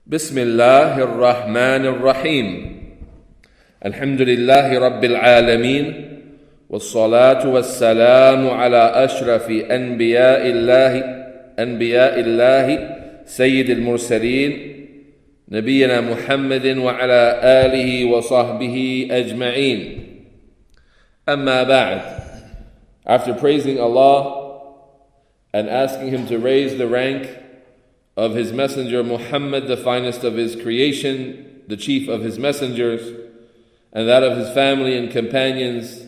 بسم الله الرحمن الرحيم الحمد لله رب العالمين والصلاة والسلام على أشرف أنبياء الله سيد المرسلين نبينا محمد وعلى آله وصحبه أجمعين. أما بعد, after praising Allah and asking Him to raise the rank of His messenger Muhammad, the finest of His creation, the chief of His messengers, and that of His family and companions,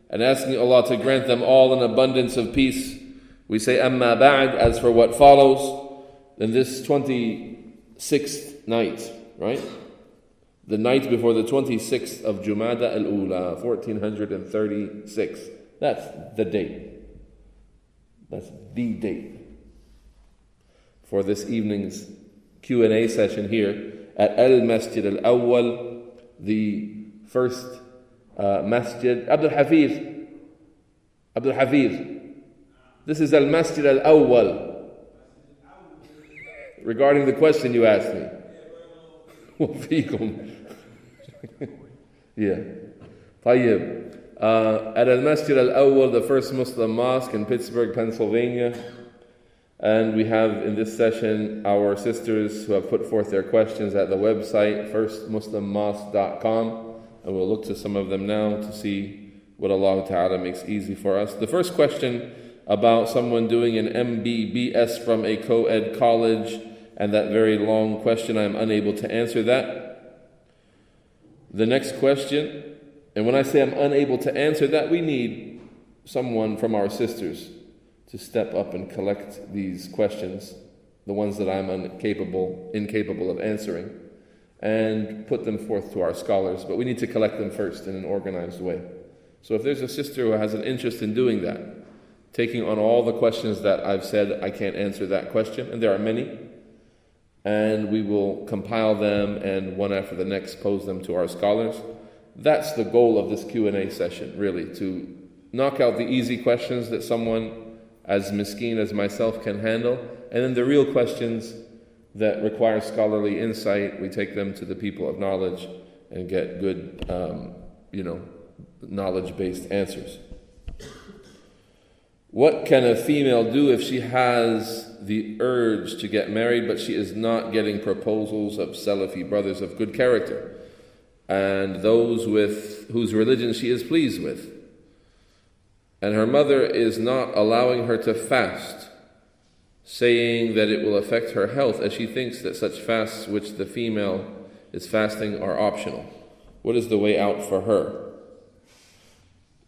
and asking Allah to grant them all an abundance of peace, we say, Amma ba'd, as for what follows, then this 26th night, right? The night before the 26th of Jumada al-Ula, 1436. That's the date. That's the date for this evening's Q&A session here at Al-Masjid Al-Awwal, the first masjid. Abdul Hafiz, this is Al-Masjid Al-Awwal. Regarding the question you asked me. Yeah. طيب. At Al-Masjid Al-Awwal, the first Muslim mosque in Pittsburgh, Pennsylvania. And we have in this session our sisters who have put forth their questions at the website, firstmuslimmosque.com. And we'll look to some of them now to see what Allah Ta'ala makes easy for us. The first question about someone doing an MBBS from a co-ed college, and that very long question, I'm unable to answer that. The next question, and when I say I'm unable to answer that, we need someone from our sisters to step up and collect these questions, the ones that I'm incapable of answering, and put them forth to our scholars. But we need to collect them first in an organized way. So if there's a sister who has an interest in doing that, taking on all the questions that I've said, I can't answer that question, and there are many, and we will compile them and one after the next pose them to our scholars. That's the goal of this Q&A session, really, to knock out the easy questions that someone as miskeen as myself can handle, and then the real questions that require scholarly insight, we take them to the people of knowledge and get good, knowledge-based answers. What can a female do if she has the urge to get married, but she is not getting proposals of Salafi brothers of good character, and those with whose religion she is pleased with? And her mother is not allowing her to fast, saying that it will affect her health, as she thinks that such fasts which the female is fasting are optional. What is the way out for her?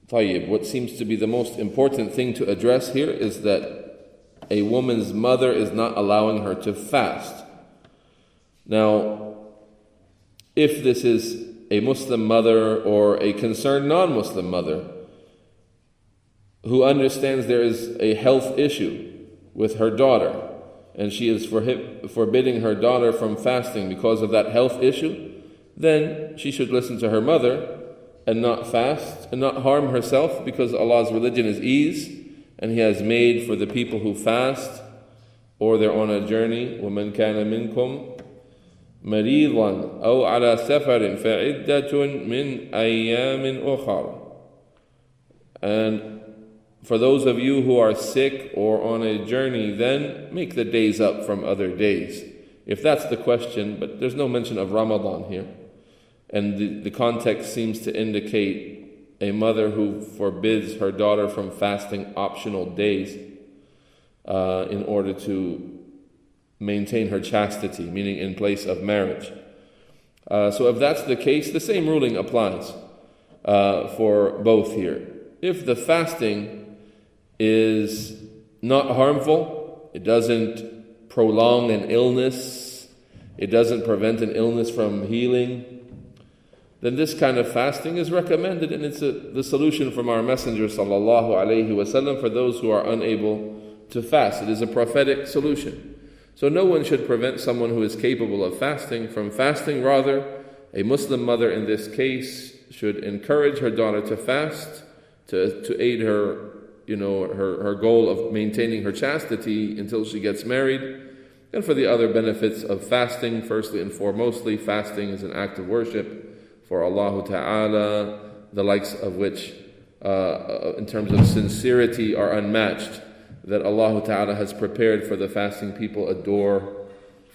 Tayyib, what seems to be the most important thing to address here is that a woman's mother is not allowing her to fast. Now, if this is a Muslim mother or a concerned non-Muslim mother who understands there is a health issue with her daughter, and she is forbidding her daughter from fasting because of that health issue, then she should listen to her mother and not fast and not harm herself, because Allah's religion is ease, and He has made for the people who fast or they're on a journey, وَمَنْ كَانَ مِنْكُمْ مَرِيضًا أَوْ عَلَى سَفَرٍ فَعِدَّةٌ مِنْ أَيَّامٍ أُخَرَ. And for those of you who are sick or on a journey, then make the days up from other days. If that's the question, but there's no mention of Ramadan here. And the context seems to indicate a mother who forbids her daughter from fasting optional days in order to maintain her chastity, meaning in place of marriage. So if that's the case, the same ruling applies for both here. If the fasting is not harmful, it doesn't prolong an illness, it doesn't prevent an illness from healing, then this kind of fasting is recommended, and it's the solution from our Messenger sallallahu alaihi wasallam for those who are unable to fast. It is a prophetic solution. So no one should prevent someone who is capable of fasting from fasting. Rather, a Muslim mother in this case should encourage her daughter to fast, to aid her, her goal of maintaining her chastity until she gets married, and for the other benefits of fasting. Firstly and foremostly, fasting is an act of worship for Allah Ta'ala, the likes of which, in terms of sincerity, are unmatched, that Allah Ta'ala has prepared for the fasting people a door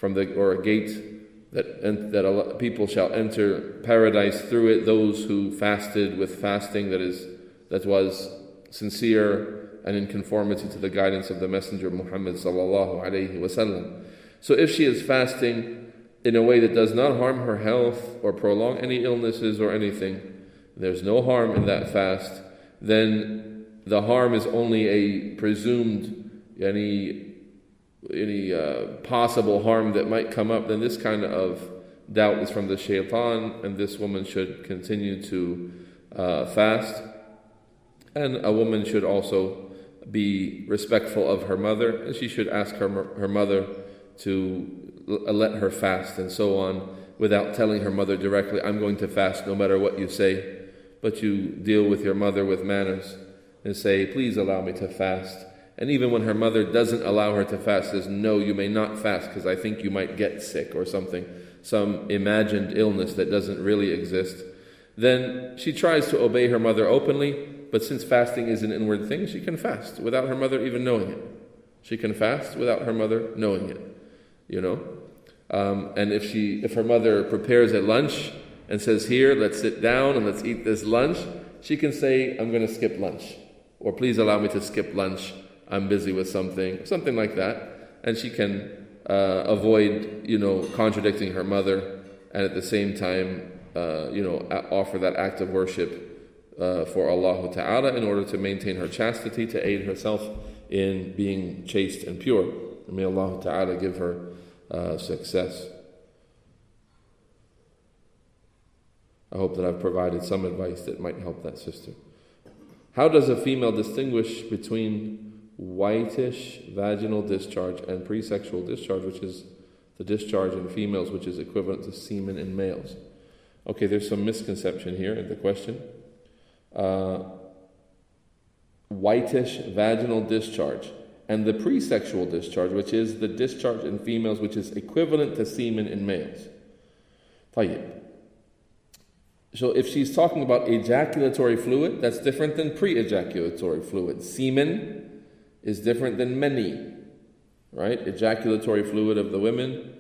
or a gate that people shall enter paradise through it, those who fasted with fasting that was sincere and in conformity to the guidance of the Messenger Muhammad sallallahu alaihi wasallam. So if she is fasting in a way that does not harm her health or prolong any illnesses or anything, there's no harm in that fast, then the harm is only a presumed, any possible harm that might come up. Then this kind of doubt is from the shaitan, and this woman should continue to fast. And a woman should also be respectful of her mother, and she should ask her mother to let her fast and so on, without telling her mother directly, I'm going to fast no matter what you say. But you deal with your mother with manners and say, please allow me to fast. And even when her mother doesn't allow her to fast, says, no, you may not fast because I think you might get sick or something, some imagined illness that doesn't really exist, then she tries to obey her mother openly. But since fasting is an inward thing, she can fast without her mother even knowing it. She can fast without her mother knowing it, And if her mother prepares a lunch and says, here, let's sit down and let's eat this lunch, she can say, I'm going to skip lunch. Or please allow me to skip lunch. I'm busy with something like that. And she can avoid, contradicting her mother, and at the same time, offer that act of worship for Allah Ta'ala in order to maintain her chastity, to aid herself in being chaste and pure. And may Allah Ta'ala give her success. I hope that I've provided some advice that might help that sister. How does a female distinguish between whitish vaginal discharge and pre-sexual discharge, which is the discharge in females, which is equivalent to semen in males? Okay, there's some misconception here in the question. Whitish vaginal discharge and the pre-sexual discharge, which is the discharge in females, which is equivalent to semen in males. طيب. So if she's talking about ejaculatory fluid, that's different than pre-ejaculatory fluid. Semen is different than many, right? Ejaculatory fluid of the women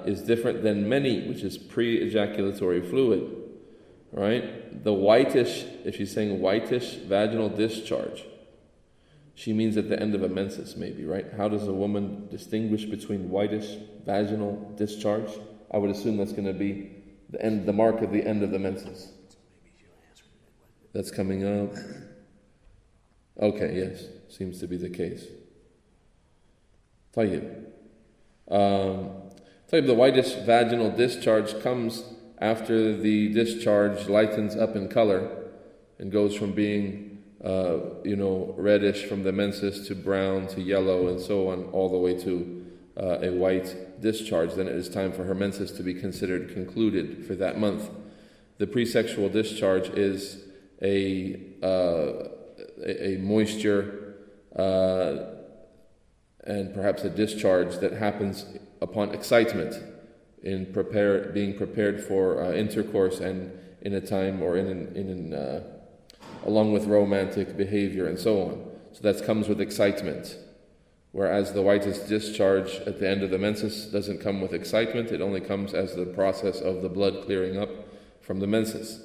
is different than many, which is pre-ejaculatory fluid, right? The whitish, if she's saying whitish vaginal discharge, she means at the end of a menses maybe, right? How does a woman distinguish between whitish vaginal discharge? I would assume that's going to be the mark of the end of the menses. That's coming up. Okay, yes, seems to be the case. طيب. The whitish vaginal discharge comes after the discharge lightens up in color and goes from being, reddish from the menses to brown to yellow and so on, all the way to a white discharge. Then it is time for her menses to be considered concluded for that month. The pre-sexual discharge is a moisture and perhaps a discharge that happens upon excitement, in being prepared for intercourse and in a time or along with romantic behavior and so on. So that comes with excitement. Whereas the whitest discharge at the end of the menses doesn't come with excitement, it only comes as the process of the blood clearing up from the menses.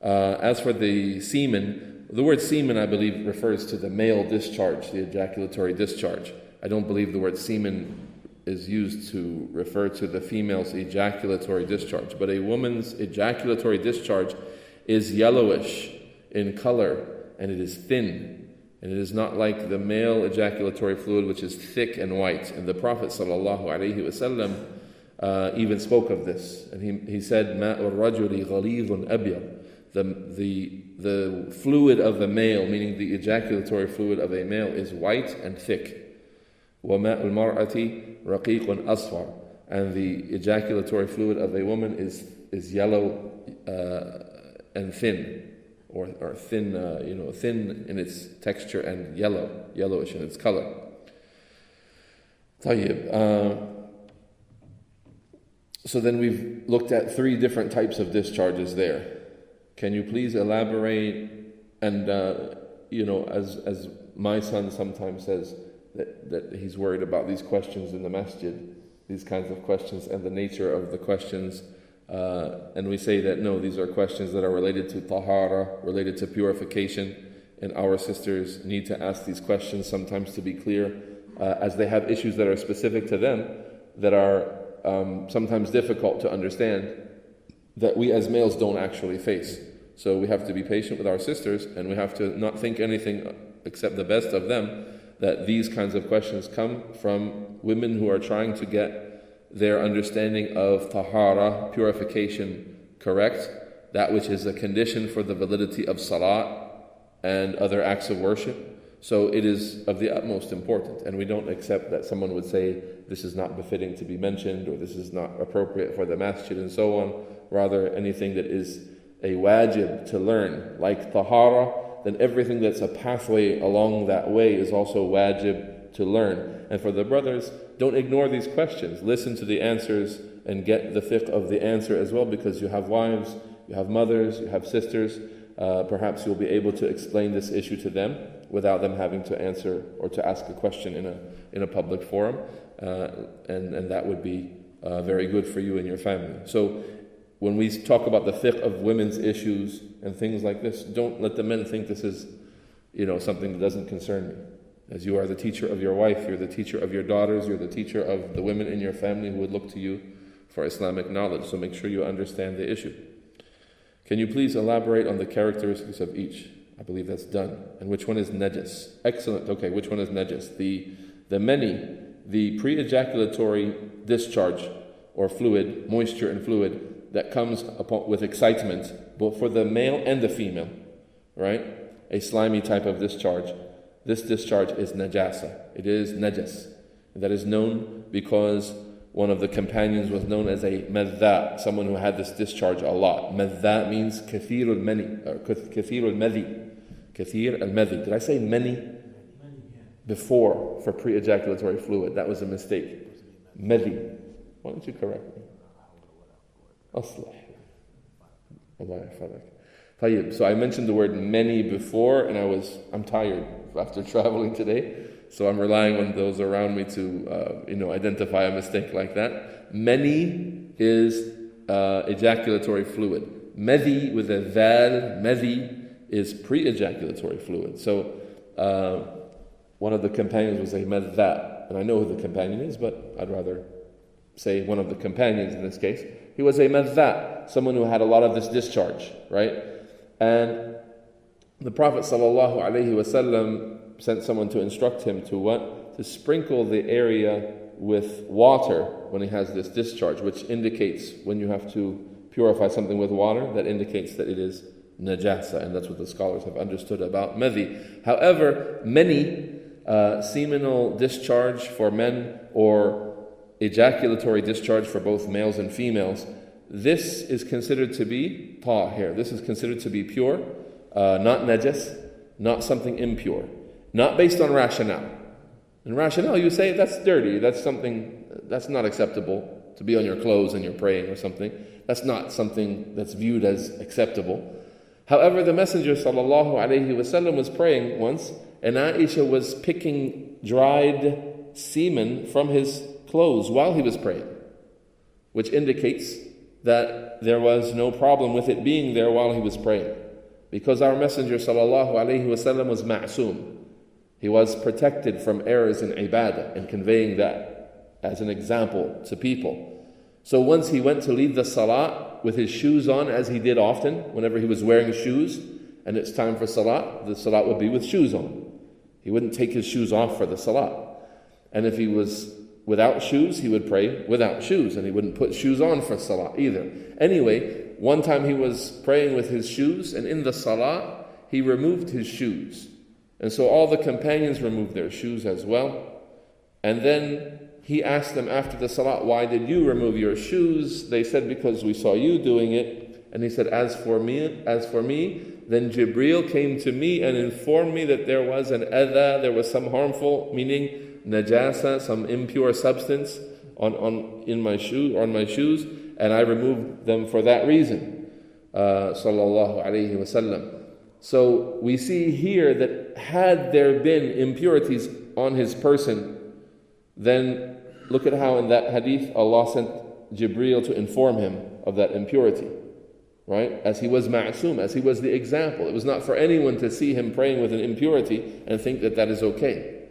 As for the semen, the word semen, I believe, refers to the male discharge, the ejaculatory discharge. I don't believe the word semen is used to refer to the female's ejaculatory discharge. But a woman's ejaculatory discharge is yellowish in color, and it is thin. And it is not like the male ejaculatory fluid, which is thick and white. And the Prophet ﷺ even spoke of this. And he said, مَاءُ الرَّجُلِ غَلِيظٌ أَبْيَضٌ. The fluid of the male, meaning the ejaculatory fluid of a male, is white and thick. وَمَاءُ الْمَرْأَةِ رَقِيقٌ أَصْفَرٌ. And the ejaculatory fluid of a woman is yellow and thin. Or thin, thin in its texture and yellowish in its color. طيب. So then we've looked at 3 different types of discharges there. Can you please elaborate? And as my son sometimes says that he's worried about these questions in the masjid, these kinds of questions and the nature of the questions. And we say that no, these are questions that are related to tahara, related to purification, and our sisters need to ask these questions sometimes to be clear, as they have issues that are specific to them that are sometimes difficult to understand, that we as males don't actually face. So we have to be patient with our sisters, and we have to not think anything except the best of them, that these kinds of questions come from women who are trying to get their understanding of tahara, purification, correct, that which is a condition for the validity of salat and other acts of worship. So it is of the utmost importance, and we don't accept that someone would say this is not befitting to be mentioned, or this is not appropriate for the masjid, and so on. Rather, anything that is a wajib to learn, like tahara, then everything that's a pathway along that way is also wajib to learn. And for the brothers, don't ignore these questions. Listen to the answers and get the fiqh of the answer as well, because you have wives, you have mothers, you have sisters. Perhaps you'll be able to explain this issue to them without them having to answer or to ask a question in a public forum, and that would be very good for you and your family. So when we talk about the fiqh of women's issues and things like this, don't let the men think this is something that doesn't concern me. As you are the teacher of your wife, you're the teacher of your daughters, you're the teacher of the women in your family who would look to you for Islamic knowledge. So make sure you understand the issue. Can you please elaborate on the characteristics of each? I believe that's done. And which one is najas? Excellent. Okay, which one is najas? The many, the pre-ejaculatory discharge or fluid, moisture and fluid that comes with excitement, both for the male and the female, right? A slimy type of discharge. This discharge is najasa. It is najas. That is known because one of the companions was known as a madha, someone who had this discharge a lot. Madha means kathir al-mani, or kathir al-madhi. Kathir al-madhi. Did I say many? Before, for pre-ejaculatory fluid. That was a mistake. Madhi. Why don't you correct me? Aslah. Allah yahfadak. Tayyib. So I mentioned the word many before, and I'm tired after traveling today. So I'm relying on those around me to, identify a mistake like that. Many is ejaculatory fluid. Madhi with a dhal, madhi is pre-ejaculatory fluid. So one of the companions was a madha, and I know who the companion is, but I'd rather say one of the companions in this case. He was a madha, someone who had a lot of this discharge, right? And the Prophet ﷺ sent someone to instruct him to what? To sprinkle the area with water when he has this discharge, which indicates when you have to purify something with water, that indicates that it is najasa, and that's what the scholars have understood about madhi. However, many seminal discharge for men or ejaculatory discharge for both males and females, this is considered to be tahir. This is considered to be pure, not najas, not something impure. Not based on rationale. In rationale, you say that's dirty, that's something that's not acceptable to be on your clothes and you're praying or something. That's not something that's viewed as acceptable. However, the Messenger ﷺ was praying once, and Aisha was picking dried semen from his clothes while he was praying, which indicates that there was no problem with it being there while he was praying, because our Messenger ﷺ was ma'soom. He was protected from errors in ibadah, and conveying that as an example to people. So once he went to lead the salat with his shoes on, as he did often, whenever he was wearing shoes, and it's time for salat, the salat would be with shoes on. He wouldn't take his shoes off for the salat. And if he was without shoes, he would pray without shoes, and he wouldn't put shoes on for salat either. Anyway, one time he was praying with his shoes, and in the salat, he removed his shoes. And so all the companions removed their shoes as well. And then he asked them after the salat, why did you remove your shoes? They said, because we saw you doing it. And he said, as for me, then Jibreel came to me and informed me that there was an adha, there was some harmful, meaning najasa, some impure substance on my shoes, and I removed them for that reason. Sallallahu alayhi wasallam. So we see here that had there been impurities on his person, then look at how in that hadith Allah sent Jibreel to inform him of that impurity, right? As he was ma'asum, as he was the example. It was not for anyone to see him praying with an impurity and think that that is okay.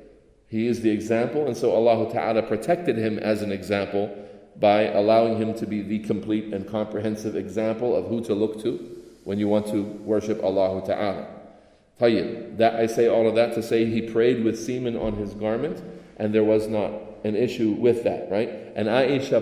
He is the example, and so Allah Ta'ala protected him as an example by allowing him to be the complete and comprehensive example of who to look to when you want to worship Allah Ta'ala. Tayyib. That I say all of that to say he prayed with semen on his garment, and there was not an issue with that, right? And Aisha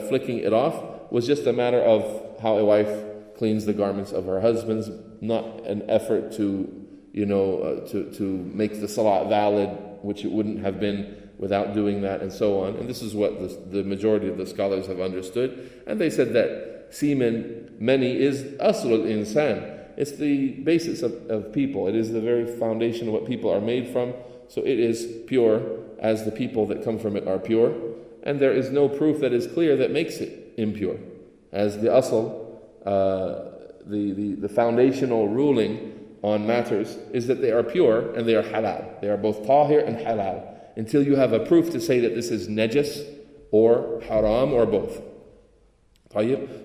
flicking it off was just a matter of how a wife cleans the garments of her husbands, not an effort to make the salat valid, which it wouldn't have been without doing that, and so on. And this is what the majority of the scholars have understood. And they said that semen, many, is aslul insan. It's the basis of people. It is the very foundation of what people are made from. So it is pure as the people that come from it are pure. And there is no proof that is clear that makes it impure. As the asl, the foundational ruling on matters is that they are pure and they are halal. They are both tahir and halal, until you have a proof to say that this is najas or haram or both.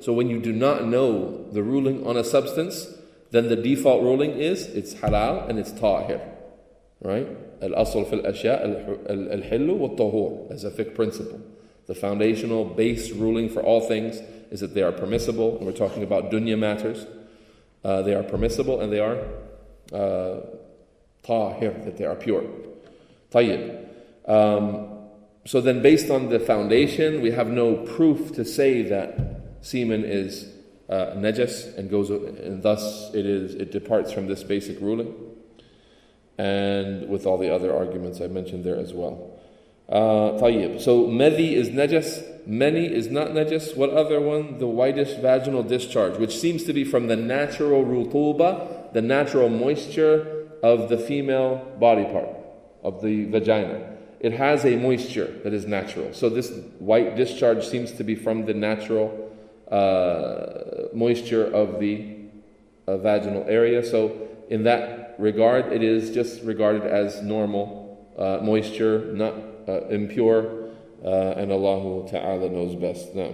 So when you do not know the ruling on a substance, then the default ruling is it's halal and it's tahir, right? Al-asl fil ashya al-hillu wal-tahur, as a fiqh principle. The foundational base ruling for all things is that they are permissible, and we're talking about dunya matters. They are permissible and they are tahir, that they are pure. Tayyib. So then based on the foundation, we have no proof to say that semen is najas and thus it departs from this basic ruling, and with all the other arguments I mentioned there as well. Tayyib. So madhi is najas, mani is not najas. What other one? The whitish vaginal discharge, which seems to be from the natural rutuba, the natural moisture of the female body part, of the vagina. It has a moisture that is natural. So this white discharge seems to be from the natural moisture of the vaginal area. So in that regard, it is just regarded as normal moisture, not impure, and Allah Ta'ala knows best now.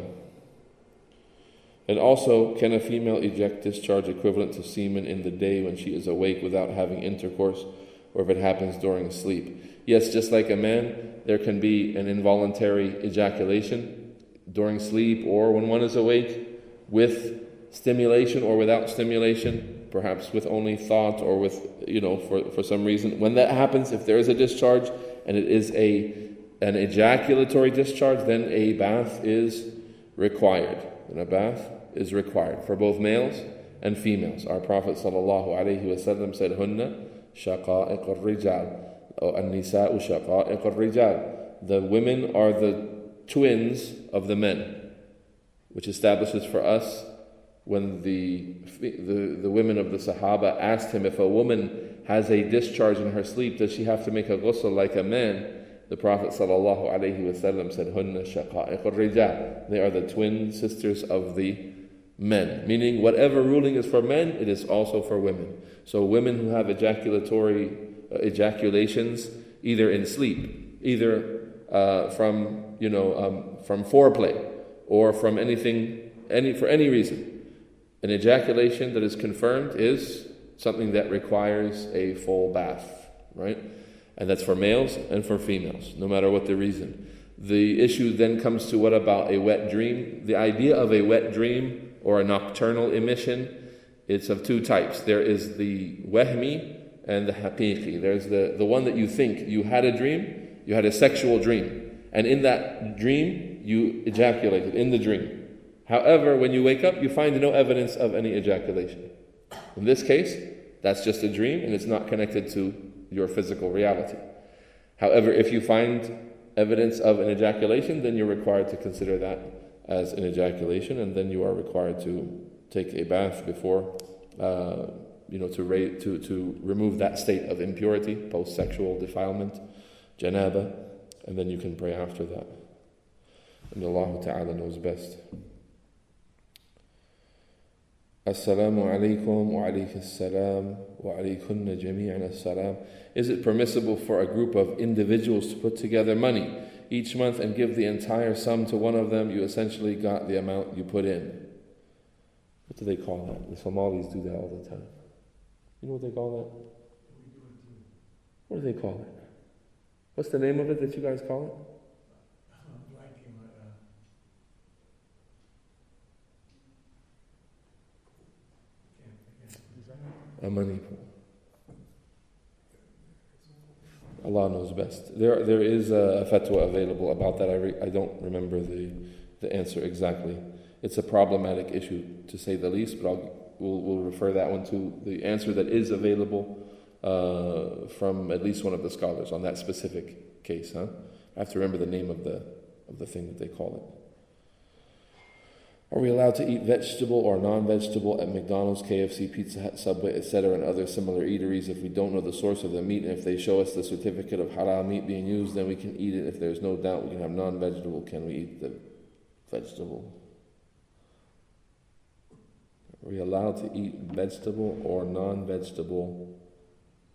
And also, can a female eject discharge equivalent to semen in the day when she is awake without having intercourse, or if it happens during sleep? Yes, just like a man, there can be an involuntary ejaculation during sleep or when one is awake, with stimulation or without stimulation, perhaps with only thought or with, for some reason. When that happens, if there is a discharge and it is an ejaculatory discharge, then a bath is required. And a bath is required for both males and females. Our Prophet ﷺ said, Hunna shaqa'iq al-rijal, or an-nisa'u shaqa'iq al-rijal. The women are the twins of the men, which establishes for us when the women of the Sahaba asked him, if a woman has a discharge in her sleep, does she have to make a ghusl like a man? The Prophet ﷺ said, Hunna shaqa'iq al-rijal. They are the twin sisters of the men. Meaning, whatever ruling is for men, it is also for women. So women who have ejaculations, either in sleep, either from foreplay, or from for any reason, an ejaculation that is confirmed is something that requires a full bath, right? And that's for males and for females, no matter what the reason. The issue then comes to, what about a wet dream? The idea of a wet dream or a nocturnal emission, it's of two types. There is the wahmi and the haqiqi. There's the one that you think you had a dream, you had a sexual dream, and in that dream you ejaculated in the dream. However, when you wake up, you find no evidence of any ejaculation. In this case, that's just a dream and it's not connected to your physical reality. However, if you find evidence of an ejaculation, then you're required to consider that as an ejaculation, and then you are required to take a bath before, to remove that state of impurity, post-sexual defilement, janaba, and then you can pray after that. And Allah Ta'ala knows best. Assalamu alaikum wa alaykum assalam wa alaykunna jami'an assalam. Is it permissible for a group of individuals to put together money each month and give the entire sum to one of them? You essentially got the amount you put in. What do they call that? The Somalis do that all the time. You know what they call that? What do they call it? What's the name of it that you guys call it? A money pool. Allah knows best. There is a fatwa available about that. I don't remember the answer exactly. It's a problematic issue, to say the least, but we'll refer that one to the answer that is available from at least one of the scholars on that specific case. I have to remember the name of the thing that they call it. Are we allowed to eat vegetable or non-vegetable at McDonald's, KFC, Pizza Hut, Subway, etc., and other similar eateries if we don't know the source of the meat? And if they show us the certificate of halal meat being used, then we can eat it. If there's no doubt we can have non-vegetable, can we eat the vegetable? Are we allowed to eat vegetable or non-vegetable,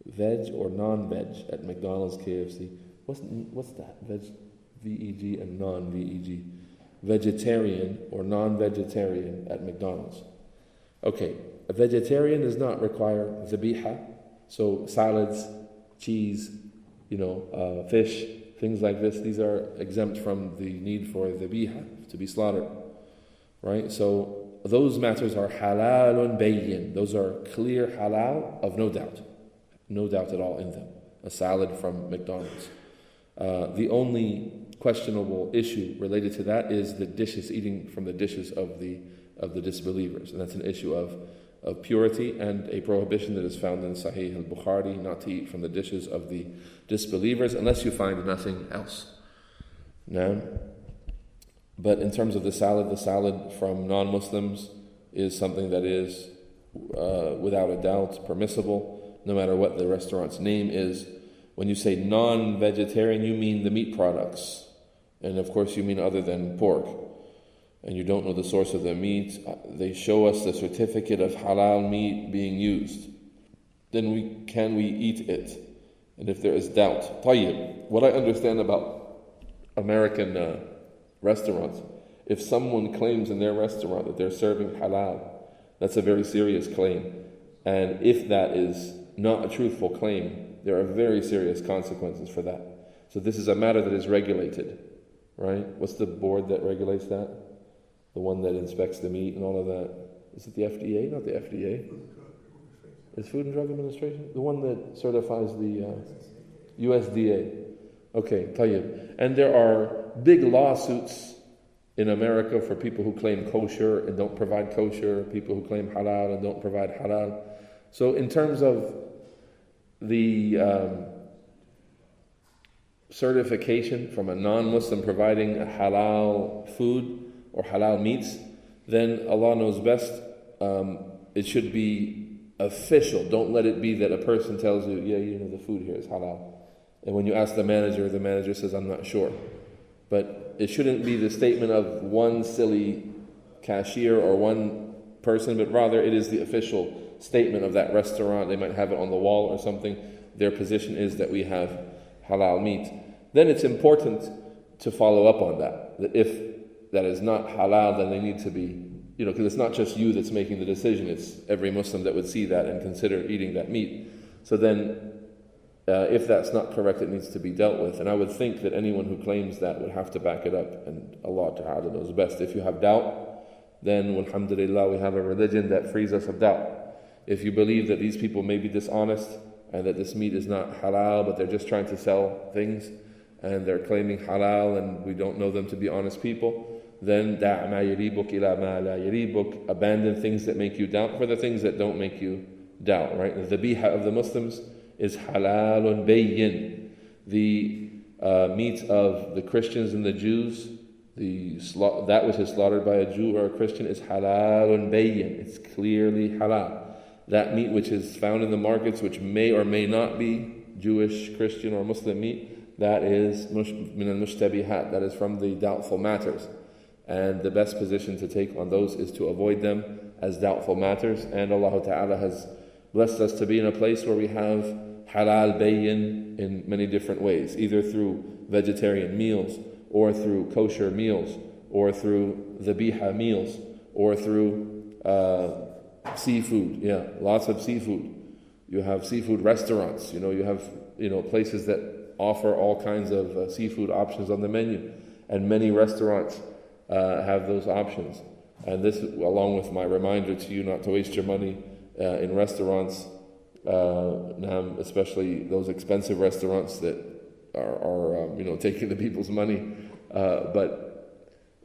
veg or non-veg at McDonald's, KFC? What's that? Veg, V-E-G, and non-V-E-G. Vegetarian or non-vegetarian at McDonald's. Okay, a vegetarian does not require dhabiha, so salads, cheese, fish, things like this. These are exempt from the need for dhabiha, to be slaughtered, right? So those matters are halalun bayyin. Those are clear halal of no doubt at all in them. A salad from McDonald's. The only questionable issue related to that is the dishes, eating from the dishes of the disbelievers, and that's an issue of purity and a prohibition that is found in Sahih al-Bukhari, not to eat from the dishes of the disbelievers unless you find nothing else. Now, but in terms of the salad from non-Muslims is something that is without a doubt permissible, no matter what the restaurant's name is. When you say non-vegetarian, you mean the meat products. And of course you mean other than pork. And you don't know the source of the meat. They show us the certificate of halal meat being used. Then can we eat it? And if there is doubt. Tayyib. What I understand about American restaurants, if someone claims in their restaurant that they're serving halal, that's a very serious claim. And if that is not a truthful claim, there are very serious consequences for that. So this is a matter that is regulated, right? What's the board that regulates that? The one that inspects the meat and all of that. Is it the FDA? Not the FDA. Is Food and Drug Administration? The one that certifies the USDA. Okay, tayyib. And there are big lawsuits in America for people who claim kosher and don't provide kosher, people who claim halal and don't provide halal. So in terms of the certification from a non-Muslim providing a halal food or halal meats, then Allah knows best. It should be official. Don't let it be that a person tells you, the food here is halal. And when you ask the manager says, I'm not sure. But it shouldn't be the statement of one silly cashier or one person, but rather it is the official statement of that restaurant. They might have it on the wall or something. Their position is that we have halal meat. Then it's important to follow up on that. That if that is not halal, then they need to be, because it's not just you that's making the decision, it's every Muslim that would see that and consider eating that meat. So then, if that's not correct, it needs to be dealt with. And I would think that anyone who claims that would have to back it up, and Allah Ta'ala knows best. If you have doubt, then alhamdulillah, we have a religion that frees us of doubt. If you believe that these people may be dishonest and that this meat is not halal, but they're just trying to sell things and they're claiming halal and we don't know them to be honest people, then da' ma yaribuk ila ma la yaribuk, abandon things that make you doubt for the things that don't make you doubt, right? The dhabiha of the Muslims is halalun bayyin. The meat of the Christians and the Jews, that which is slaughtered by a Jew or a Christian is halalun bayyin. It's clearly halal. That meat which is found in the markets, which may or may not be Jewish, Christian, or Muslim meat, that is min al-mushtabihat, that is from the doubtful matters. And the best position to take on those is to avoid them as doubtful matters. And Allah Ta'ala has blessed us to be in a place where we have halal bayyin in many different ways, either through vegetarian meals, or through kosher meals, or through dhabiha meals, or through seafood. Yeah, lots of seafood. You have seafood restaurants. You have places that offer all kinds of seafood options on the menu, and many restaurants have those options. And this, along with my reminder to you not to waste your money in restaurants, especially those expensive restaurants that are taking the people's money, but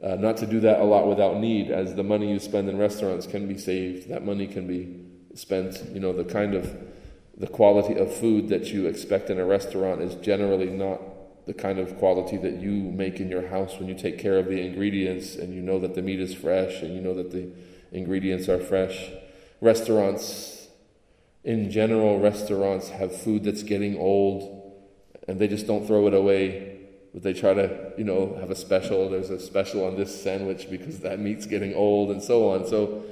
not to do that a lot without need, as the money you spend in restaurants can be saved. That money can be spent, the quality of food that you expect in a restaurant is generally not the kind of quality that you make in your house when you take care of the ingredients and you know that the meat is fresh and you know that the ingredients are fresh. Restaurants, in general, have food that's getting old and they just don't throw it away, but they try to, have a special. There's a special on this sandwich because that meat's getting old and so on. So,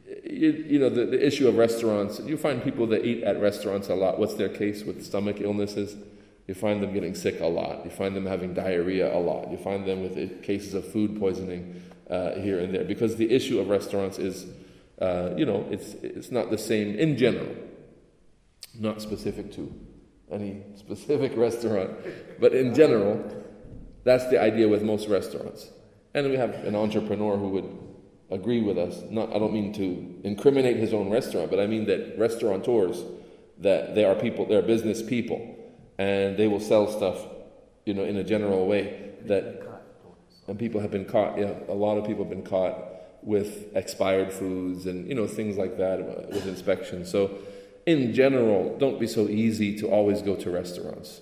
the issue of restaurants, you find people that eat at restaurants a lot. What's their case with stomach illnesses? You find them getting sick a lot. You find them having diarrhea a lot. You find them with cases of food poisoning here and there. Because the issue of restaurants is, it's not the same in general. Not specific to any specific restaurant. But in general, that's the idea with most restaurants. And we have an entrepreneur who would agree with us. I don't mean to incriminate his own restaurant, but I mean that restaurateurs, that they are people, they're business people. And they will sell stuff, in a general way and people have been caught. Yeah, a lot of people have been caught with expired foods and things like that with inspection. So, in general, don't be so easy to always go to restaurants.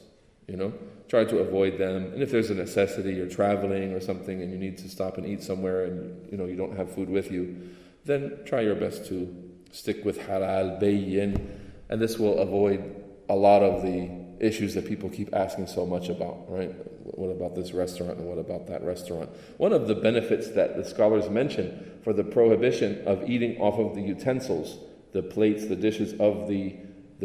Try to avoid them. And if there's a necessity, you're traveling or something, and you need to stop and eat somewhere, and you don't have food with you, then try your best to stick with halal bayyin, and this will avoid a lot of the issues that people keep asking so much about, right? What about this restaurant and what about that restaurant? One of the benefits that the scholars mention for the prohibition of eating off of the utensils, the plates, the dishes of the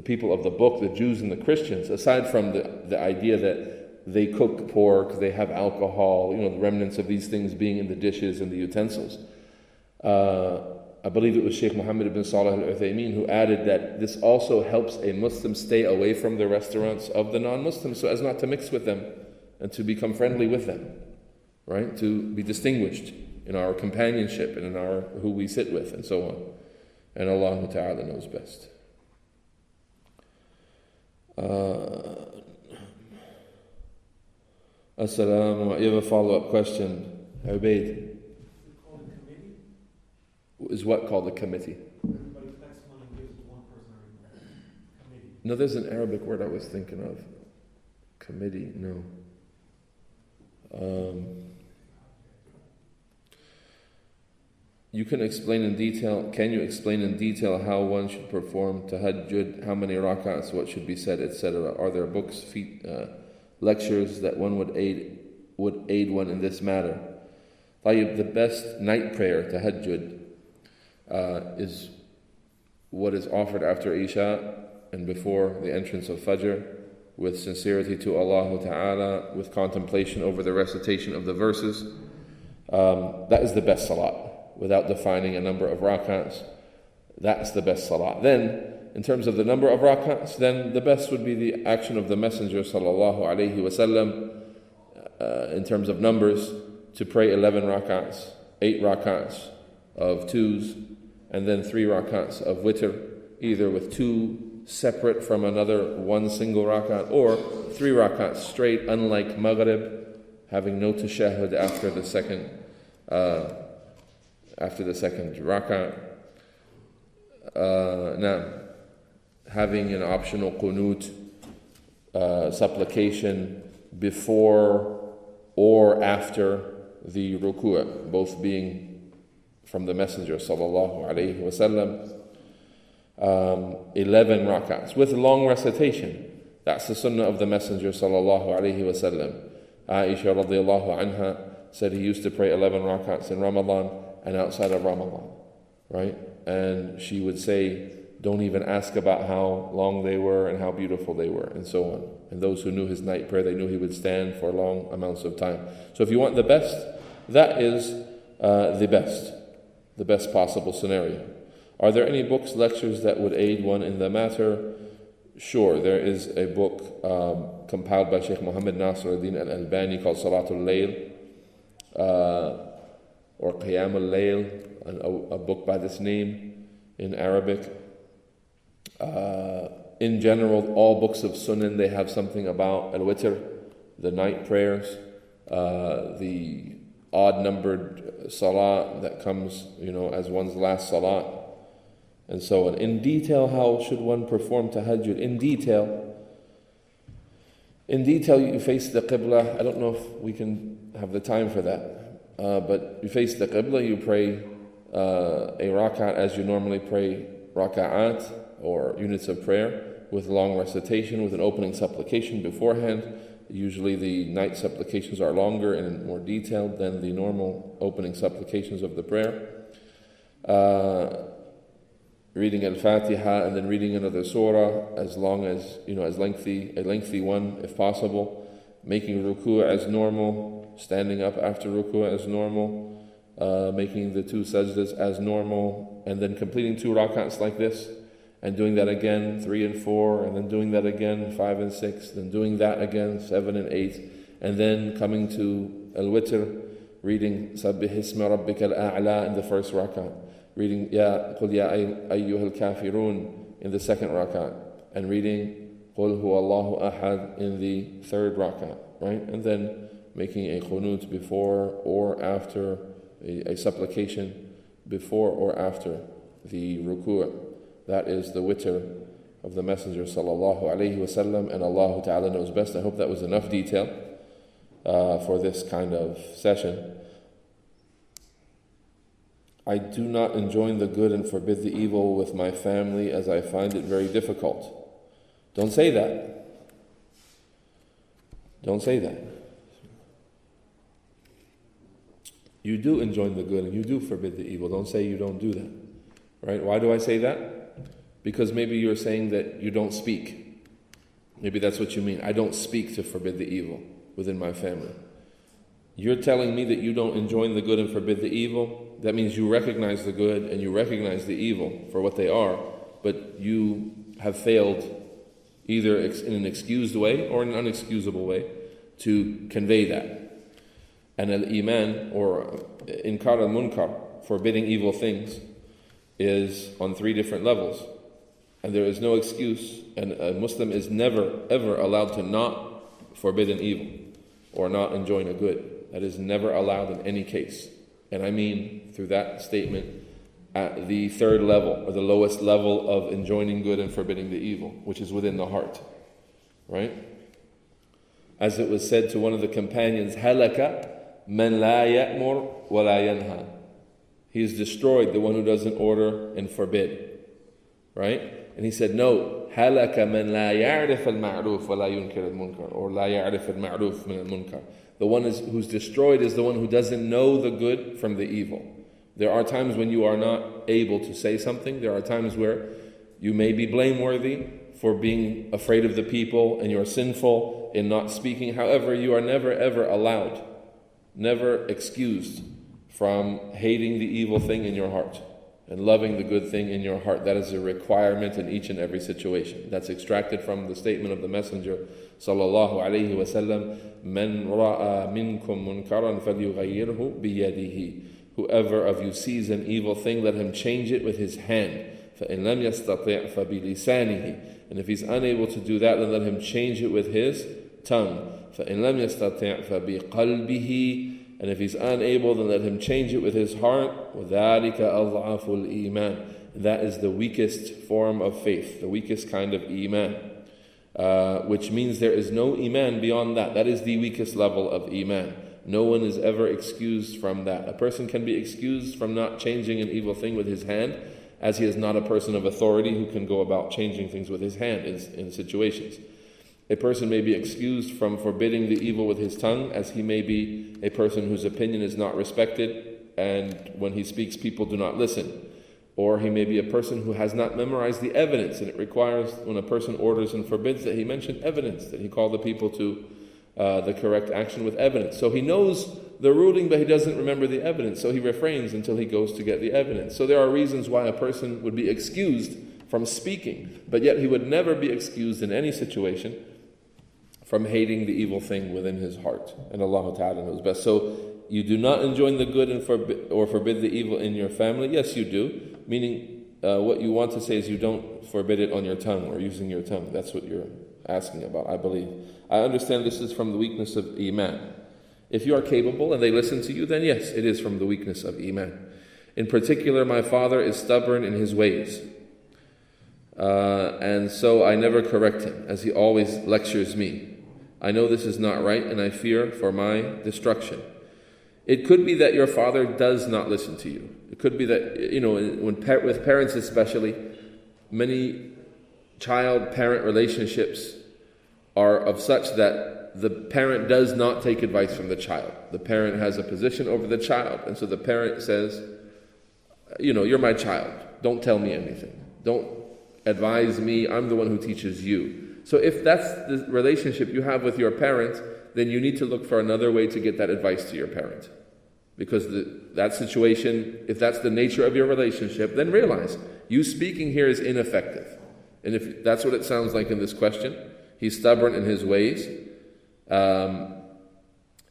people of the book, the Jews and the Christians, aside from the idea that they cook pork, they have alcohol, the remnants of these things being in the dishes and the utensils. I believe it was Sheikh Muhammad ibn Salih al-Uthaymeen who added that this also helps a Muslim stay away from the restaurants of the non-Muslims so as not to mix with them and to become friendly with them, right? To be distinguished in our companionship and in our who we sit with and so on. And Allah Ta'ala knows best. As-salamu. You have a follow-up question, Ubaid? Is what called a committee? Everybody collects money and gives it to one person every month. Committee. No, there's an Arabic word I was thinking of. Committee, no. Can you explain in detail how one should perform tahajjud, how many rak'ahs, what should be said, etc.? Are there books, lectures that one would aid one in this matter? The best night prayer, tahajjud, is what is offered after Isha and before the entrance of Fajr, with sincerity to Allah Ta'ala, with contemplation over the recitation of the verses. That is the best salat, without defining a number of rak'ahs. That's the best salat. Then, in terms of the number of rak'ahs, then the best would be the action of the Messenger sallallahu alaihi wasallam in terms of numbers, to pray 11 rak'ahs, 8 rak'ahs of twos, and then 3 rak'ahs of witr, either with 2 separate from another 1 single rak'ah, or 3 rak'ahs straight, unlike Maghrib, having no tashahhud after the second rak'ah. Now, having an optional qunut, supplication before or after the ruku', both being from the Messenger sallallahu alaihi wasallam. 11 rak'ahs with long recitation. That's the sunnah of the Messenger sallallahu alayhi wa sallam. Aisha radiallahu anha said he used to pray 11 rakats in Ramadan and outside of Ramadan, right? And she would say, don't even ask about how long they were and how beautiful they were, and so on. And those who knew his night prayer, they knew he would stand for long amounts of time. So if you want the best, that is the best possible scenario. Are there any books, lectures that would aid one in the matter? Sure, there is a book compiled by Sheikh Muhammad Nasr al-Din al-Albani called Salatul Layl, or Qiyam al-Layl, a book by this name in Arabic. In general, all books of Sunan, they have something about al-Witr, the night prayers, the odd-numbered salah that comes, as one's last salah, and so on. In detail, how should one perform tahajjud? In detail, you face the qibla. I don't know if we can have the time for that, but you face the qibla, you pray a rak'at as you normally pray raka'at, or units of prayer, with long recitation, with an opening supplication beforehand. Usually the night supplications are longer and more detailed than the normal opening supplications of the prayer. Reading al-Fatiha and then reading another surah, as long as, a lengthy one if possible. Making ruku' as normal, standing up after ruku' as normal, making the 2 sajdas as normal, and then completing 2 rak'ats like this, and doing that again, 3 and 4, and then doing that again, 5 and 6, then doing that again, 7 and 8, and then coming to al-Witr, reading Sabbih Isma Rabbika al-A'la in the first rak'at, reading Qul Ya Ayyuhal Kafirun in the second rak'at, and reading Qul Huwa Allahu Ahad in the third rak'at, right? And then making a qunut before or after, a supplication before or after the ruku'. That is the witr of the Messenger sallallahu alayhi wasallam, and Allah Ta'ala knows best. I hope that was enough detail for this kind of session. I do not enjoin the good and forbid the evil with my family, as I find it very difficult. Don't say that. Don't say that. You do enjoin the good and you do forbid the evil. Don't say you don't do that. Right? Why do I say that? Because maybe you're saying that you don't speak. Maybe that's what you mean. I don't speak to forbid the evil within my family. You're telling me that you don't enjoin the good and forbid the evil. That means you recognize the good and you recognize the evil for what they are, but you have failed either in an excused way or in an unexcusable way to convey that. And al-iman, or inkar al-munkar, forbidding evil things, is on 3 different levels. And there is no excuse, and a Muslim is never, ever allowed to not forbid an evil or not enjoin a good. That is never allowed in any case. And I mean, through that statement, at the 3rd level, or the lowest level of enjoining good and forbidding the evil, which is within the heart. Right? As it was said to one of the companions, halaka man la ya'mur wa la yanha. He is destroyed, the one who doesn't order and forbid. Right? And he said, no, halaka man la ya'rif al-ma'ruf wa la yunkir al-munkar, or la ya'rif al-ma'ruf min al-munkar. The one who's destroyed is the one who doesn't know the good from the evil. There are times when you are not able to say something. There are times where you may be blameworthy for being afraid of the people and you're sinful in not speaking. However, you are never ever allowed, never excused from hating the evil thing in your heart and loving the good thing in your heart. That is a requirement in each and every situation. That's extracted from the statement of the Messenger sallallahu alayhi wa sallam, man ra'a minkum munkaran falyughayyirhu biyadihi. Whoever of you sees an evil thing, let him change it with his hand. فَإِنْ لَمْ يَسْتَطِعْ فَبِلِسَانِهِ. And if he's unable to do that, then let him change it with his tongue. فَإِنْ لَمْ يَسْتَطِعْ فَبِقَلْبِهِ. And if he's unable, then let him change it with his heart. وَذَلِكَ أَضْعَفُ الْإِيمَانِ. That is the weakest form of faith, the weakest kind of iman. Which means there is no iman beyond that. That is the weakest level of iman. No one is ever excused from that. A person can be excused from not changing an evil thing with his hand, as he is not a person of authority who can go about changing things with his hand in situations. A person may be excused from forbidding the evil with his tongue, as he may be a person whose opinion is not respected, and when he speaks, people do not listen. Or he may be a person who has not memorized the evidence, and it requires, when a person orders and forbids, that he mention evidence, that he call the people to the correct action with evidence. So he knows the ruling, but he doesn't remember the evidence, so he refrains until he goes to get the evidence. So there are reasons why a person would be excused from speaking, but yet he would never be excused in any situation from hating the evil thing within his heart. And Allah Ta'ala knows best. So you do not enjoin the good and forbid the evil in your family? Yes, you do. Meaning, what you want to say is you don't forbid it on your tongue or using your tongue. That's what you're asking about, I believe. I understand this is from the weakness of Iman. If you are capable and they listen to you, then yes, it is from the weakness of Iman. In particular, my father is stubborn in his ways. And so I never correct him, as he always lectures me. I know this is not right, and I fear for my destruction. It could be that your father does not listen to you. It could be that, with parents especially, many child-parent relationships are of such that the parent does not take advice from the child. The parent has a position over the child, and so the parent says, you're my child. Don't tell me anything. Don't advise me. I'm the one who teaches you. So if that's the relationship you have with your parent, then you need to look for another way to get that advice to your parent. Because that situation, if that's the nature of your relationship, then realize you speaking here is ineffective. And if that's what it sounds like in this question, he's stubborn in his ways, and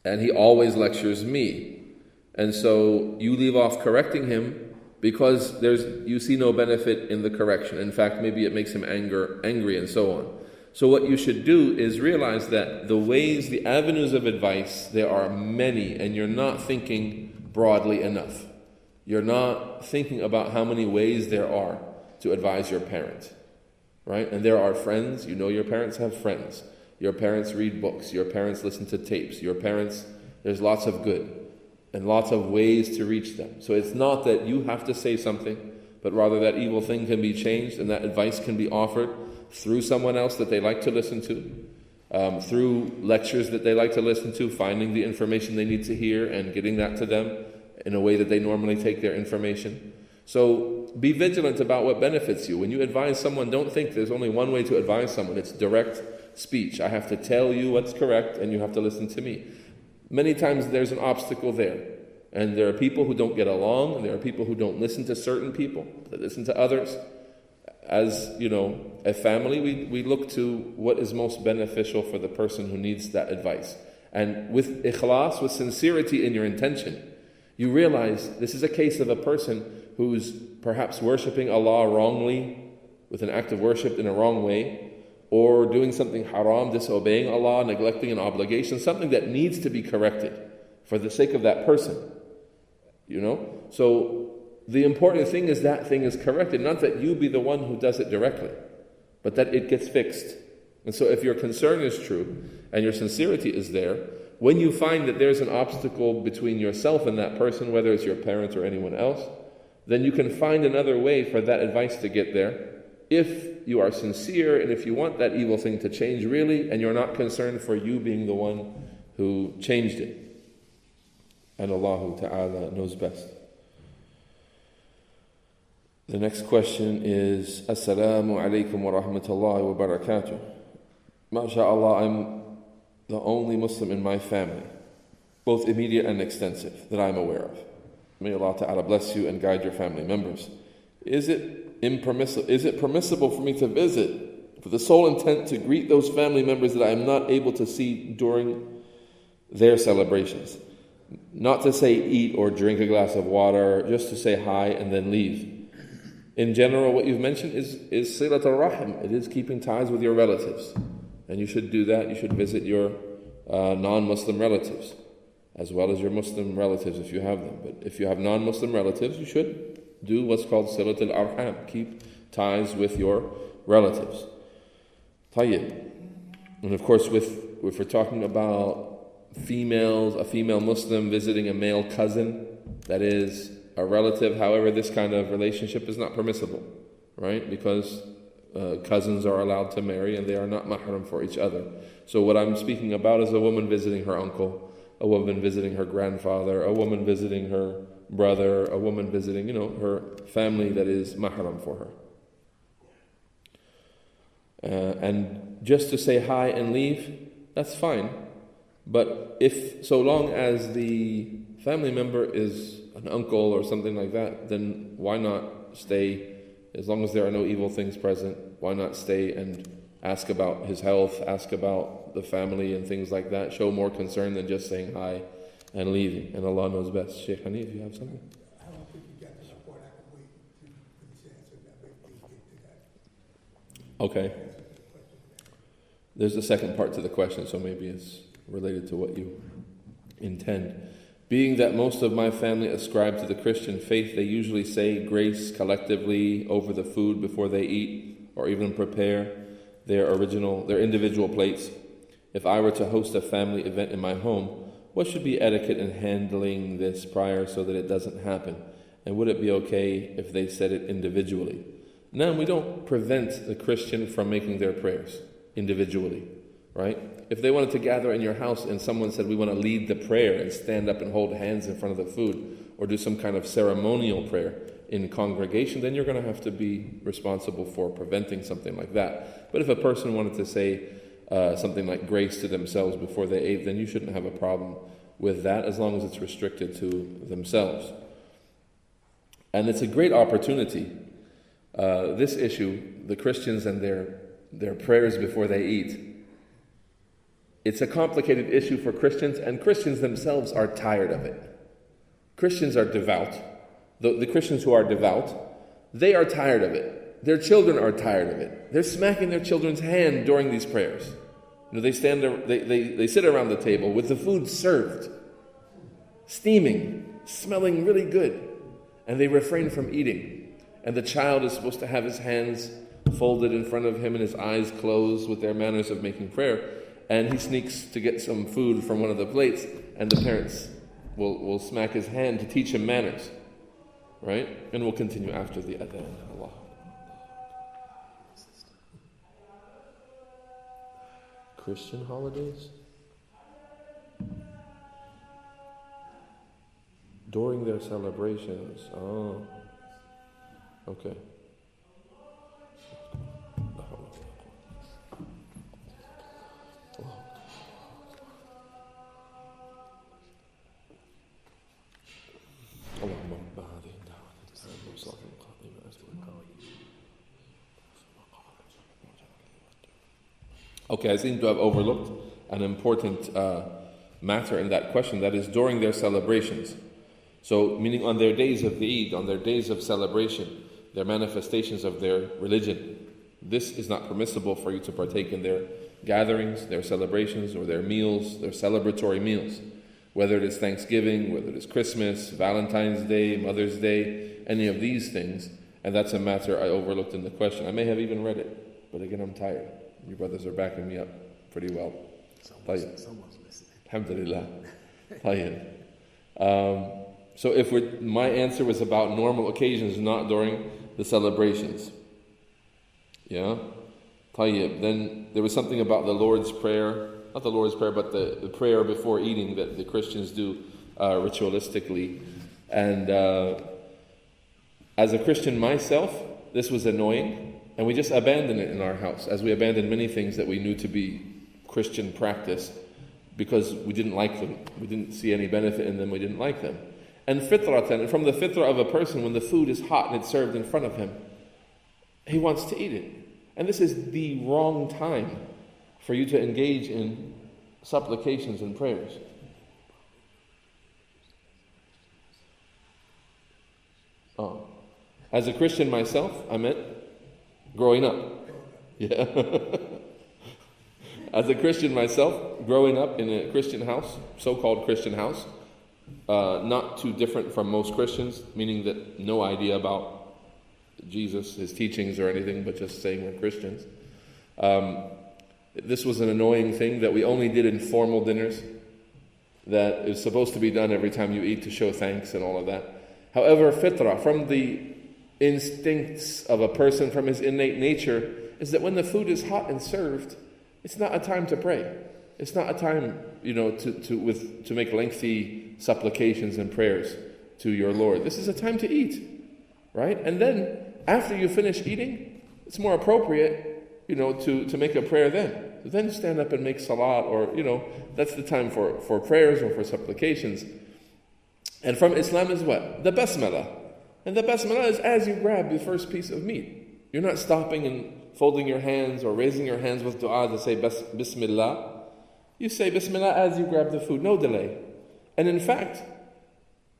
he always lectures me. And so you leave off correcting him because you see no benefit in the correction. In fact, maybe it makes him angry and so on. So what you should do is realize that the avenues of advice, there are many, and you're not thinking broadly enough. You're not thinking about how many ways there are to advise your parent, right? And there are friends. Your parents have friends. Your parents read books. Your parents listen to tapes. There's lots of good and lots of ways to reach them. So it's not that you have to say something, but rather that evil thing can be changed and that advice can be offered through someone else that they like to listen to, through lectures that they like to listen to, finding the information they need to hear and getting that to them in a way that they normally take their information. So be vigilant about what benefits you. When you advise someone, don't think there's only one way to advise someone. It's direct speech. I have to tell you what's correct and you have to listen to me. Many times there's an obstacle there. And there are people who don't get along, and there are people who don't listen to certain people, that listen to others. As, a family, we look to what is most beneficial for the person who needs that advice. And with ikhlas, with sincerity in your intention, you realize this is a case of a person who's perhaps worshipping Allah wrongly, with an act of worship in a wrong way, or doing something haram, disobeying Allah, neglecting an obligation, something that needs to be corrected for the sake of that person. So the important thing is that thing is corrected, not that you be the one who does it directly, but that it gets fixed. And so if your concern is true and your sincerity is there, when you find that there's an obstacle between yourself and that person, whether it's your parents or anyone else, then you can find another way for that advice to get there if you are sincere and if you want that evil thing to change really, and you're not concerned for you being the one who changed it. And Allah Ta'ala knows best. The next question is, Assalamu alaikum wa rahmatullahi wa barakatuh. MashaAllah, I'm the only Muslim in my family, both immediate and extensive, that I'm aware of. May Allah Ta'ala bless you and guide your family members. Is it permissible for me to visit for the sole intent to greet those family members that I am not able to see during their celebrations? Not to say eat or drink a glass of water, just to say hi and then leave. In general, what you've mentioned is silat al-rahim. It is keeping ties with your relatives. And you should do that. You should visit your non-Muslim relatives, as well as your Muslim relatives if you have them. But if you have non-Muslim relatives, you should do what's called silat al-arham. Keep ties with your relatives. Tayyib. And of course, if we're talking about a female Muslim visiting a male cousin, that is a relative, however, this kind of relationship is not permissible, right? Because cousins are allowed to marry, and they are not mahram for each other. So what I'm speaking about is a woman visiting her uncle, a woman visiting her grandfather, a woman visiting her brother, a woman visiting, her family that is mahram for her. And just to say hi and leave, that's fine. But so long as the family member is an uncle or something like that, then why not stay? As long as there are no evil things present, why not stay and ask about his health, ask about the family and things like that? Show more concern than just saying hi and leaving. And Allah knows best. Sheikh Hanif, you have something? I don't think you got the support. I can wait to finish answering that, but please get to that. Okay. There's a second part to the question, so maybe it's related to what you intend. Being that most of my family ascribe to the Christian faith, they usually say grace collectively over the food before they eat, or even prepare their individual plates. If I were to host a family event in my home, what should be etiquette in handling this prior so that it doesn't happen? And would it be okay if they said it individually? Now, we don't prevent the Christian from making their prayers individually, right? If they wanted to gather in your house and someone said, we want to lead the prayer and stand up and hold hands in front of the food, or do some kind of ceremonial prayer in congregation, then you're going to have to be responsible for preventing something like that. But if a person wanted to say something like grace to themselves before they ate, then you shouldn't have a problem with that, as long as it's restricted to themselves. And it's a great opportunity. This issue, the Christians and their prayers before they eat, it's a complicated issue for Christians, and Christians themselves are tired of it. Christians are devout. The Christians who are devout, they are tired of it. Their children are tired of it. They're smacking their children's hand during these prayers. They stand there, they sit around the table with the food served, steaming, smelling really good, and they refrain from eating. And the child is supposed to have his hands folded in front of him and his eyes closed with their manners of making prayer. And he sneaks to get some food from one of the plates, and the parents will smack his hand to teach him manners. Right? And we'll continue after the adhan. Allah. Christian holidays? During their celebrations. Oh. Okay. Okay, I seem to have overlooked an important matter in that question, that is during their celebrations. So, meaning on their days of the Eid, on their days of celebration, their manifestations of their religion, this is not permissible for you to partake in their gatherings, their celebrations, or their meals, their celebratory meals. Whether it is Thanksgiving, whether it is Christmas, Valentine's Day, Mother's Day, any of these things, and that's a matter I overlooked in the question. I may have even read it, but again, I'm tired. You brothers are backing me up pretty well. Someone's listening. Alhamdulillah. So my answer was about normal occasions, not during the celebrations. Yeah? Tayyib. Then there was something about the Lord's Prayer, not the Lord's Prayer, but the prayer before eating that the Christians do ritualistically. And as a Christian myself, this was annoying. And we just abandoned it in our house, as we abandoned many things that we knew to be Christian practice, because we didn't like them. We didn't see any benefit in them. We didn't like them. And fitratan, and from the fitrah of a person, when the food is hot and it's served in front of him, he wants to eat it. And this is the wrong time for you to engage in supplications and prayers. Oh. As a Christian myself, I meant growing up. Yeah. As a Christian myself, growing up in a Christian house, so-called Christian house, not too different from most Christians, meaning that no idea about Jesus, his teachings or anything, but just saying we're Christians. This was an annoying thing that we only did in formal dinners, that is supposed to be done every time you eat to show thanks and all of that. However, fitrah, from the instincts of a person, from his innate nature, is that when the food is hot and served, it's not a time to pray. It's not a time, to make lengthy supplications and prayers to your Lord. This is a time to eat, right? And then after you finish eating, it's more appropriate, to make a prayer then. So then stand up and make salat, or that's the time for prayers or for supplications. And from Islam is what? The basmalah. And the basmalah is as you grab the first piece of meat. You're not stopping and folding your hands or raising your hands with dua to say Bismillah. You say Bismillah as you grab the food, no delay. And in fact,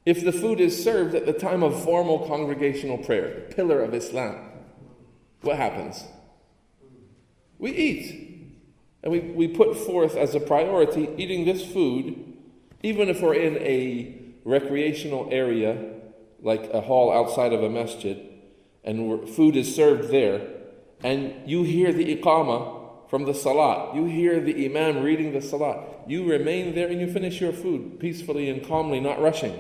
if the food is served at the time of formal congregational prayer, the pillar of Islam, what happens? We eat. And we put forth as a priority eating this food, even if we're in a recreational area, like a hall outside of a masjid, and food is served there, and you hear the iqamah from the salat, you hear the imam reading the salat, you remain there and you finish your food peacefully and calmly, not rushing.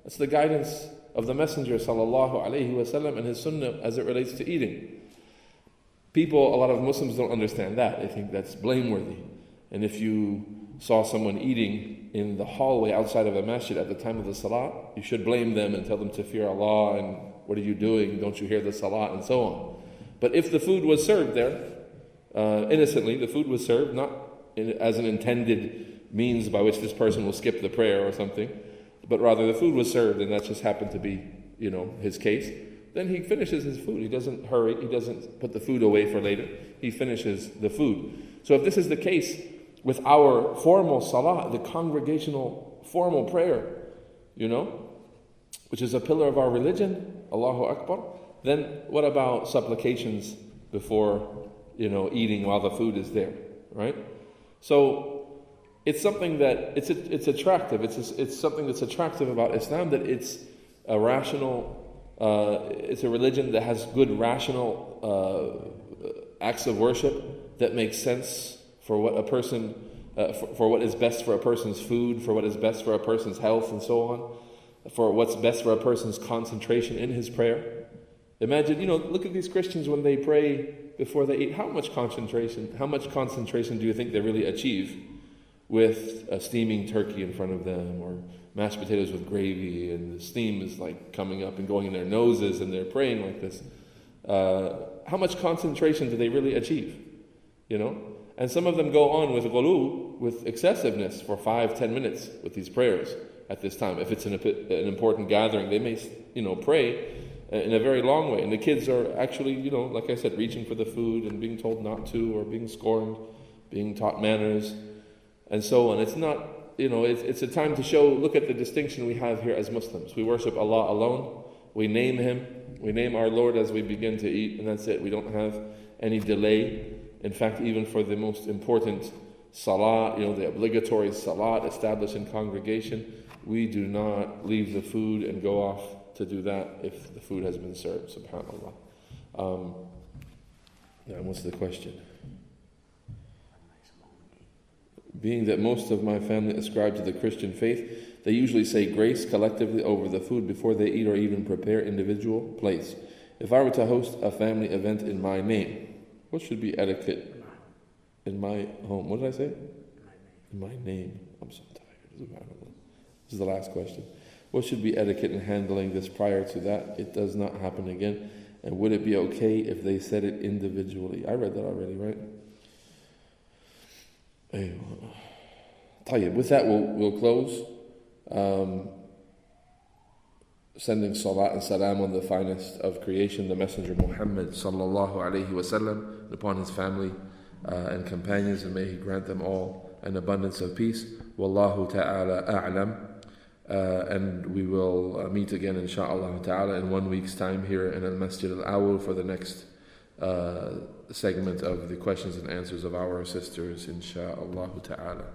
That's the guidance of the Messenger sallallahu alaihi wasallam and his sunnah as it relates to eating. A lot of Muslims don't understand that. They think that's blameworthy. And if you saw someone eating in the hallway outside of a masjid at the time of the salat, you should blame them and tell them to fear Allah and what are you doing? Don't you hear the salat? And so on. But if the food was served there, innocently, the food was served, not as an intended means by which this person will skip the prayer or something, but rather the food was served and that just happened to be, his case, then he finishes his food. He doesn't hurry. He doesn't put the food away for later. He finishes the food. So if this is the case with our formal salah, the congregational formal prayer, which is a pillar of our religion, Allahu Akbar, then what about supplications before, eating while the food is there, right? So it's something that, it's attractive. It's something that's attractive about Islam, that it's a rational, it's a religion that has good rational acts of worship that makes sense for what a person, for what is best for a person's food, for what is best for a person's health and so on, for what's best for a person's concentration in his prayer. Imagine, look at these Christians when they pray before they eat. How much concentration do you think they really achieve with a steaming turkey in front of them, or mashed potatoes with gravy, and the steam is like coming up and going in their noses, and they're praying like this? How much concentration do they really achieve? And some of them go on with ghulu, with excessiveness, for 5-10 minutes with these prayers at this time. If it's an important gathering, they may, pray in a very long way. And the kids are actually, like I said, reaching for the food and being told not to, or being scorned, being taught manners, and so on. It's not, it's a time to show, look at the distinction we have here as Muslims. We worship Allah alone. We name Him. We name our Lord as we begin to eat, and that's it. We don't have any delay. In fact, even for the most important salah, the obligatory salat established in congregation, we do not leave the food and go off to do that if the food has been served, subhanAllah. Now, what's the question? Being that most of my family ascribe to the Christian faith, they usually say grace collectively over the food before they eat or even prepare individual plates. If I were to host a family event in my name, what should be etiquette in my home? What did I say? In my name. I'm so tired. This is the last question. What should be etiquette in handling this prior to that? It does not happen again. And would it be okay if they said it individually? I read that already, right? With that, we'll close. Sending salat and salam on the finest of creation, the Messenger Muhammad sallallahu alaihi wasallam, upon his family and companions, and may he grant them all an abundance of peace. Wallahu ta'ala a'lam. And we will meet again, insha'Allah ta'ala, in 1 week's time here in Al-Masjid Al-Awwal for the next segment of the questions and answers of our sisters, insha'Allah ta'ala.